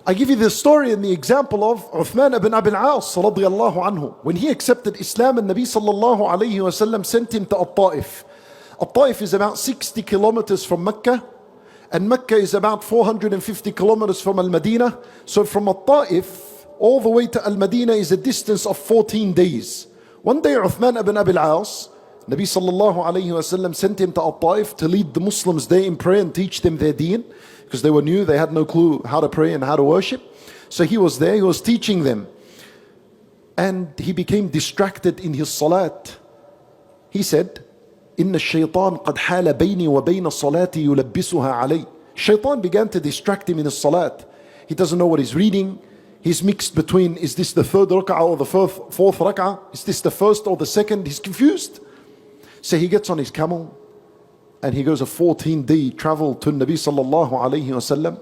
I give you the story and the example of Uthman ibn Abi al-As radiyallahu anhu. When he accepted Islam, and Nabi sallallahu alayhi wasallam sent him to At-Ta'if. At-Ta'if is about 60 kilometers from Mecca, and Mecca is about 450 kilometers from Al-Madinah. So from At-Ta'if all the way to Al-Madinah is a distance of 14 days. One day Uthman ibn Abi al-As, Nabi sallallahu alayhi wasallam sent him to At-Ta'if to lead the Muslims there in prayer and teach them their deen, because they were new, they had no clue how to pray and how to worship. So he was there, he was teaching them. And he became distracted in his salat. He said, إِنَّ الشَّيْطَانِ قَدْ حَالَ بَيْنِي وَبَيْنَ صَلَاتِي يُلَبِّسُهَا عَلَيْهِ. Shaitan began to distract him in his salat. He doesn't know what he's reading. He's mixed between, is this the third rak'ah or the fourth rak'ah? Is this the first or the second? He's confused. So he gets on his camel and he goes a 14-day travel to Nabi sallallahu alayhi wasallam.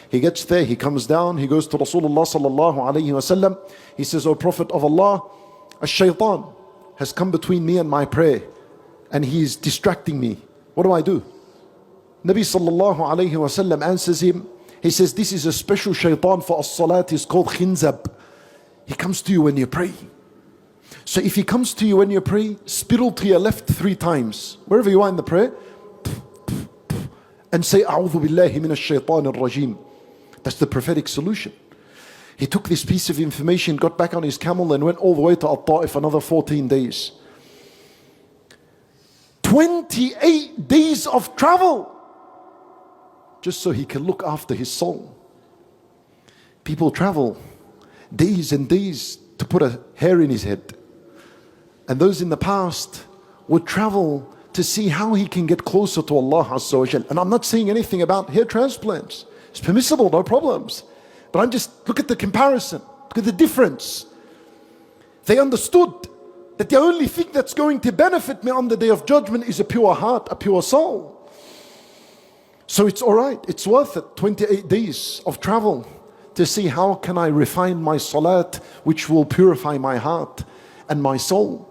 He gets there, he comes down, he goes to Rasulullah sallallahu alayhi wasallam. He says, O Prophet of Allah, a shaitan has come between me and my prayer, and he is distracting me. What do I do? Nabi sallallahu alayhi wasallam answers him. He says, this is a special shaitan for as-salat. It's called khinzab. He comes to you when you pray. So if he comes to you when you pray, spittle to your left 3 times, wherever you are in the prayer, and say, A'udhu billahi minash shaitan al-rajim. That's the prophetic solution. He took this piece of information, got back on his camel, and went all the way to At-Ta'if, another 14 days. 28 days of travel, just so he can look after his soul. People travel days and days to put a hair in his head. And those in the past would travel to see how he can get closer to Allah Azza wa Jal. And I'm not saying anything about hair transplants. It's permissible, no problems. But I'm just, look at the comparison. Look at the difference. They understood that the only thing that's going to benefit me on the Day of Judgment is a pure heart, a pure soul. So it's alright, it's worth it. 28 days of travel to see how can I refine my salat, which will purify my heart and my soul.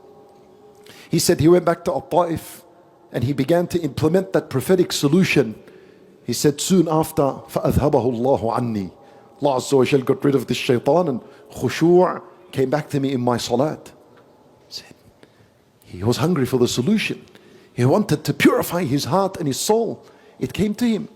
He said he went back to At-Ta'if and he began to implement that prophetic solution. He said soon after, فَأَذْهَبَهُ اللَّهُ عَنِّي. Allah Azza wa Jal got rid of this shaitan, and khushu' came back to me in my salat. He was hungry for the solution. He wanted to purify his heart and his soul. It came to him.